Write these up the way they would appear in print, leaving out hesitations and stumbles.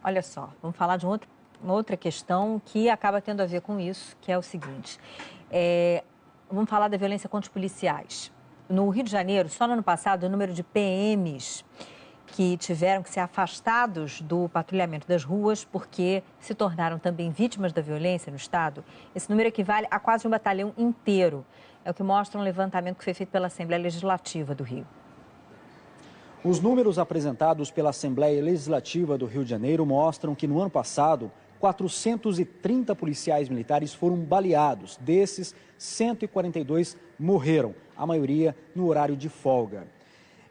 Olha só, vamos falar de uma outra questão que acaba tendo a ver com isso, que é o seguinte. Vamos falar da violência contra os policiais. No Rio de Janeiro, só no ano passado, o número de PMs que tiveram que ser afastados do patrulhamento das ruas porque se tornaram também vítimas da violência no estado, esse número equivale a quase um batalhão inteiro. É o que mostra um levantamento que foi feito pela Assembleia Legislativa do Rio. Os números apresentados pela Assembleia Legislativa do Rio de Janeiro mostram que no ano passado, 430 policiais militares foram baleados. Desses, 142 morreram, a maioria no horário de folga.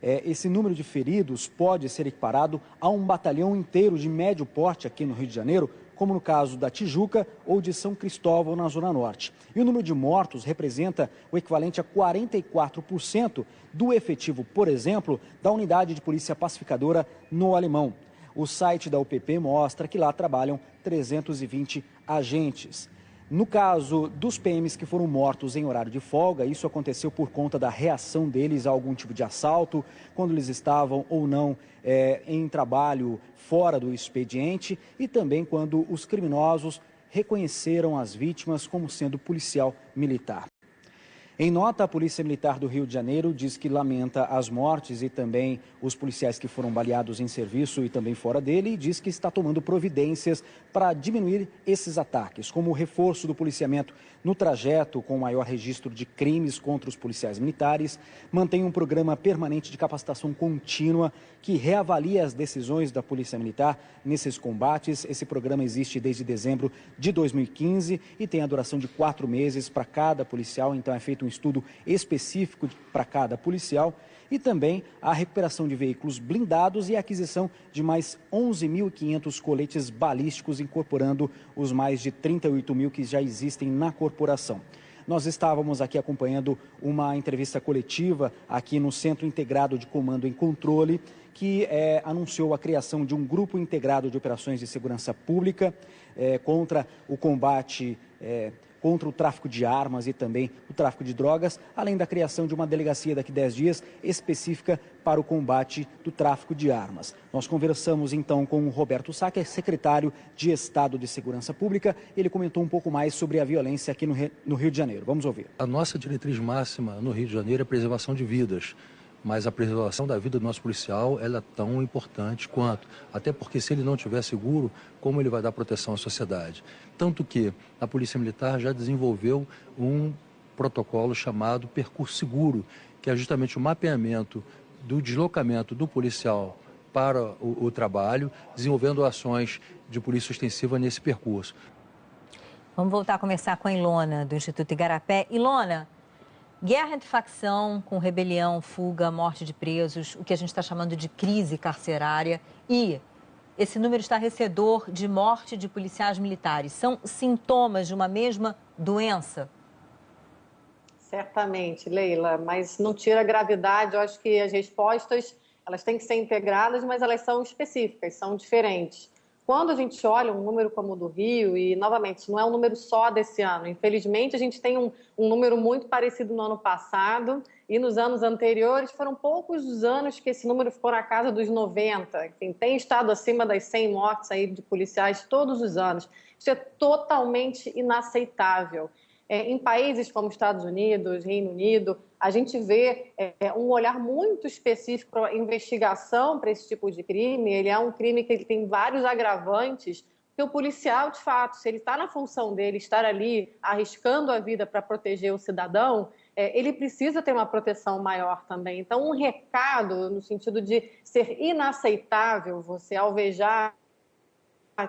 Esse número de feridos pode ser equiparado a um batalhão inteiro de médio porte aqui no Rio de Janeiro, como no caso da Tijuca ou de São Cristóvão, na Zona Norte. E o número de mortos representa o equivalente a 44% do efetivo, por exemplo, da unidade de polícia pacificadora no Alemão. O site da UPP mostra que lá trabalham 320 agentes. No caso dos PMs que foram mortos em horário de folga, isso aconteceu por conta da reação deles a algum tipo de assalto, quando eles estavam ou não em trabalho fora do expediente e também quando os criminosos reconheceram as vítimas como sendo policial militar. Em nota, a Polícia Militar do Rio de Janeiro diz que lamenta as mortes e também os policiais que foram baleados em serviço e também fora dele e diz que está tomando providências para diminuir esses ataques, como o reforço do policiamento no trajeto com maior registro de crimes contra os policiais militares, mantém um programa permanente de capacitação contínua que reavalia as decisões da Polícia Militar nesses combates. Esse programa existe desde dezembro de 2015 e tem a duração de 4 meses para cada policial, então é feito um estudo específico para cada policial e também a recuperação de veículos blindados e a aquisição de mais 11.500 coletes balísticos, incorporando os mais de 38 mil que já existem na corporação. Nós estávamos aqui acompanhando uma entrevista coletiva aqui no Centro Integrado de Comando e Controle, que anunciou a criação de um grupo integrado de operações de segurança pública contra o combate contra o tráfico de armas e também o tráfico de drogas, além da criação de uma delegacia daqui a 10 dias específica para o combate do tráfico de armas. Nós conversamos então com o Roberto Sá, secretário de Estado de Segurança Pública. Ele comentou um pouco mais sobre a violência aqui no Rio de Janeiro. Vamos ouvir. A nossa diretriz máxima no Rio de Janeiro é a preservação de vidas. Mas a preservação da vida do nosso policial ela é tão importante quanto. Até porque se ele não estiver seguro, como ele vai dar proteção à sociedade? Tanto que a Polícia Militar já desenvolveu um protocolo chamado Percurso Seguro, que é justamente o mapeamento do deslocamento do policial para o trabalho, desenvolvendo ações de polícia ostensiva nesse percurso. Vamos voltar a conversar com a Ilona, do Instituto Igarapé. Ilona, guerra entre facção, com rebelião, fuga, morte de presos, o que a gente está chamando de crise carcerária e esse número estarrecedor de morte de policiais militares. São sintomas de uma mesma doença? Certamente, Leila, mas não tira a gravidade. Eu acho que as respostas elas têm que ser integradas, mas elas são específicas, são diferentes. Quando a gente olha um número como o do Rio, e novamente, não é um número só desse ano, infelizmente a gente tem um número muito parecido no ano passado e nos anos anteriores foram poucos os anos que esse número ficou na casa dos 90, enfim, tem estado acima das 100 mortes aí de policiais todos os anos. Isso é totalmente inaceitável. Em países como Estados Unidos, Reino Unido, a gente vê um olhar muito específico para a investigação para esse tipo de crime. Ele é um crime que ele tem vários agravantes, porque o policial, de fato, se ele está na função dele, estar ali arriscando a vida para proteger o cidadão, ele precisa ter uma proteção maior também. Então, um recado no sentido de ser inaceitável você alvejar,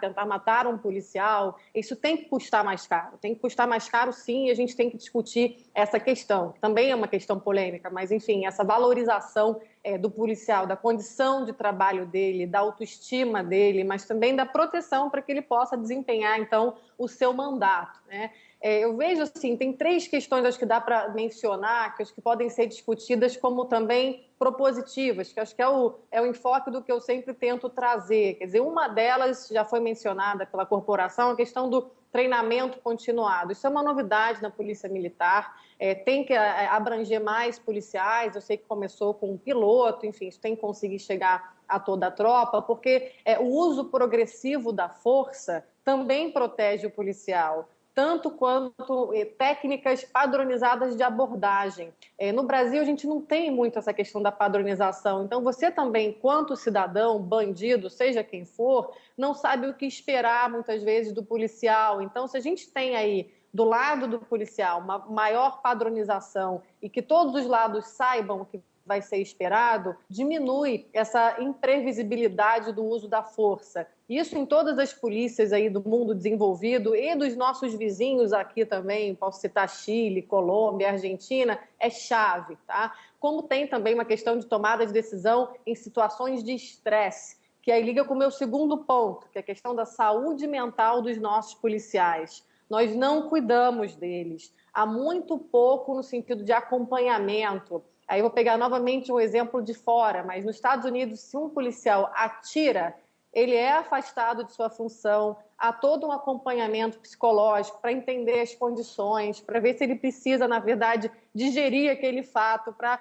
tentar matar um policial, isso tem que custar mais caro. Tem que custar mais caro, sim, e a gente tem que discutir essa questão. Também é uma questão polêmica, mas, enfim, essa valorização do policial, da condição de trabalho dele, da autoestima dele, mas também da proteção para que ele possa desempenhar, então, o seu mandato, né? Eu vejo, assim, tem 3 questões acho que dá para mencionar, que acho que podem ser discutidas como também propositivas, que acho que é o enfoque do que eu sempre tento trazer. Quer dizer, uma delas já foi mencionada pela corporação, a questão do treinamento continuado. Isso é uma novidade na Polícia Militar, tem que abranger mais policiais, eu sei que começou com um piloto, enfim, isso tem que conseguir chegar a toda a tropa, porque o uso progressivo da força também protege o policial, tanto quanto técnicas padronizadas de abordagem. No Brasil, a gente não tem muito essa questão da padronização. Então, você também, enquanto cidadão, bandido, seja quem for, não sabe o que esperar, muitas vezes, do policial. Então, se a gente tem aí, do lado do policial, uma maior padronização e que todos os lados saibam o que vai ser esperado, diminui essa imprevisibilidade do uso da força. Isso em todas as polícias aí do mundo desenvolvido e dos nossos vizinhos aqui também, posso citar Chile, Colômbia, Argentina, é chave, tá? Como tem também uma questão de tomada de decisão em situações de estresse, que aí liga com o meu segundo ponto, que é a questão da saúde mental dos nossos policiais. Nós não cuidamos deles. Há muito pouco no sentido de acompanhamento. Aí eu vou pegar novamente um exemplo de fora, mas nos Estados Unidos, se um policial atira, ele é afastado de sua função, há todo um acompanhamento psicológico para entender as condições, para ver se ele precisa, na verdade, digerir aquele fato, para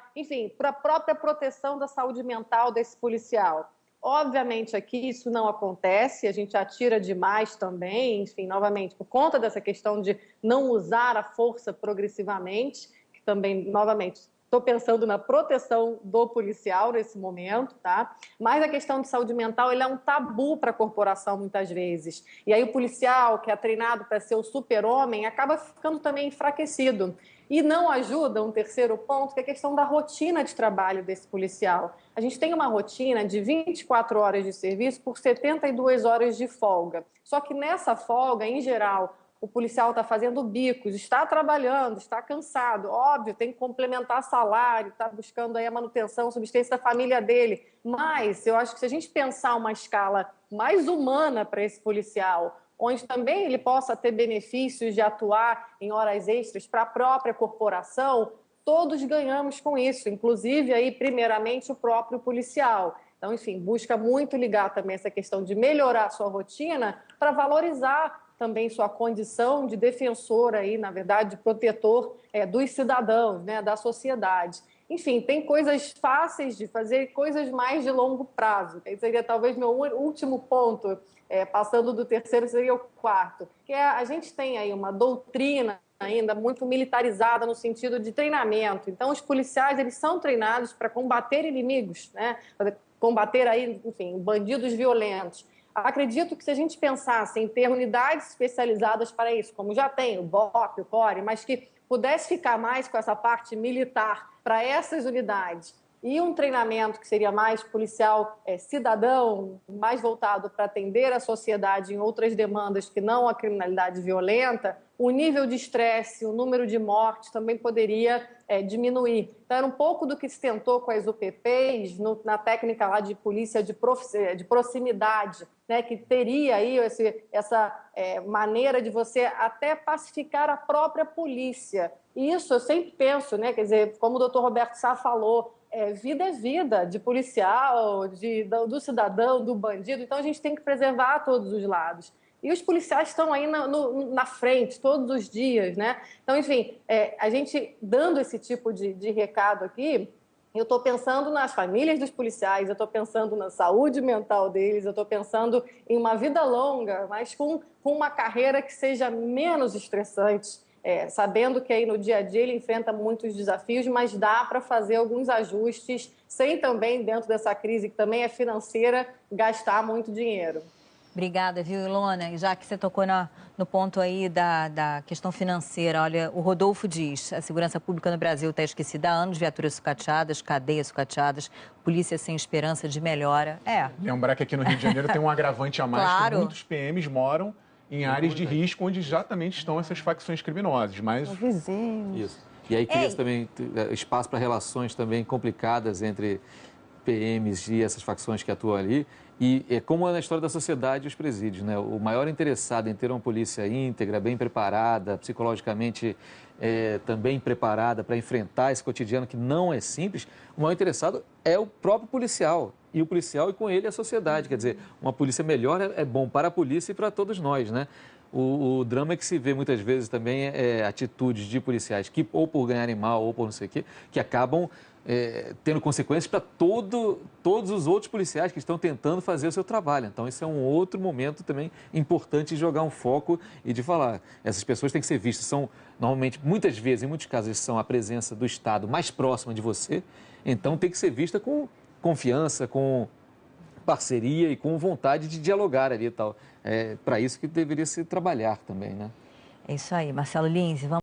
a própria proteção da saúde mental desse policial. Obviamente, aqui isso não acontece, a gente atira demais também, novamente, por conta dessa questão de não usar a força progressivamente, que também, novamente, estou pensando na proteção do policial nesse momento, tá? Mas a questão de saúde mental, ele é um tabu para a corporação muitas vezes. E aí o policial, que é treinado para ser o super-homem, acaba ficando também enfraquecido. E não ajuda um terceiro ponto, que é a questão da rotina de trabalho desse policial. A gente tem uma rotina de 24 horas de serviço por 72 horas de folga. Só que nessa folga, em geral, o policial está fazendo bicos, está trabalhando, está cansado, óbvio, tem que complementar salário, está buscando aí a manutenção, a subsistência da família dele. Mas eu acho que se a gente pensar uma escala mais humana para esse policial, onde também ele possa ter benefícios de atuar em horas extras para a própria corporação, todos ganhamos com isso, inclusive aí, primeiramente, o próprio policial. Então, busca muito ligar também essa questão de melhorar a sua rotina para valorizar também sua condição de defensor aí, na verdade, de protetor dos cidadãos, né, da sociedade. Enfim, tem coisas fáceis de fazer e coisas mais de longo prazo. Esse seria talvez meu último ponto, passando do terceiro seria o quarto, que a gente tem aí uma doutrina ainda muito militarizada no sentido de treinamento. Então, os policiais, eles são treinados para combater inimigos, né, para combater aí, bandidos violentos. Acredito que se a gente pensasse em ter unidades especializadas para isso, como já tem o BOP, o CORE, mas que pudesse ficar mais com essa parte militar para essas unidades e um treinamento que seria mais policial cidadão, mais voltado para atender a sociedade em outras demandas que não a criminalidade violenta, o nível de estresse, o número de mortes também poderia diminuir. Então, era um pouco do que se tentou com as UPPs, na técnica lá de polícia de proximidade, né, que teria aí essa maneira de você até pacificar a própria polícia. E isso eu sempre penso, né, quer dizer, como o doutor Roberto Sá falou, vida é vida, de policial, do cidadão, do bandido. Então, a gente tem que preservar todos os lados. E os policiais estão aí na frente todos os dias, né? Então, a gente dando esse tipo de recado aqui, eu estou pensando nas famílias dos policiais, eu estou pensando na saúde mental deles, eu estou pensando em uma vida longa, mas com uma carreira que seja menos estressante, sabendo que aí no dia a dia ele enfrenta muitos desafios, mas dá para fazer alguns ajustes sem também, dentro dessa crise que também é financeira, gastar muito dinheiro. Obrigada, viu, Ilona? E já que você tocou no ponto aí da questão financeira, olha, o Rodolfo diz, a segurança pública no Brasil está esquecida há anos, viaturas sucateadas, cadeias sucateadas, polícia sem esperança de melhora. Lembrar que aqui no Rio de Janeiro tem um agravante a mais, claro, que muitos PMs moram em áreas de risco onde exatamente estão essas facções criminosas, mas... Isso. E aí cria também espaço para relações também complicadas entre PMs e essas facções que atuam ali. E é como na história da sociedade e os presídios, né? O maior interessado em ter uma polícia íntegra, bem preparada, psicologicamente também preparada para enfrentar esse cotidiano que não é simples, o maior interessado é o próprio policial. E o policial e com ele a sociedade. Quer dizer, uma polícia melhor é bom para a polícia e para todos nós, né? O drama é que se vê muitas vezes também atitudes de policiais que, ou por ganharem mal, ou por não sei o quê, que acabam tendo consequências para todos os outros policiais que estão tentando fazer o seu trabalho. Então, esse é um outro momento também importante de jogar um foco e de falar. Essas pessoas têm que ser vistas. São, normalmente, muitas vezes, em muitos casos, são a presença do Estado mais próxima de você. Então, tem que ser vista com confiança, com parceria e com vontade de dialogar ali e tal. É para isso que deveria se trabalhar também, né? É isso aí, Marcelo Linz. Vamos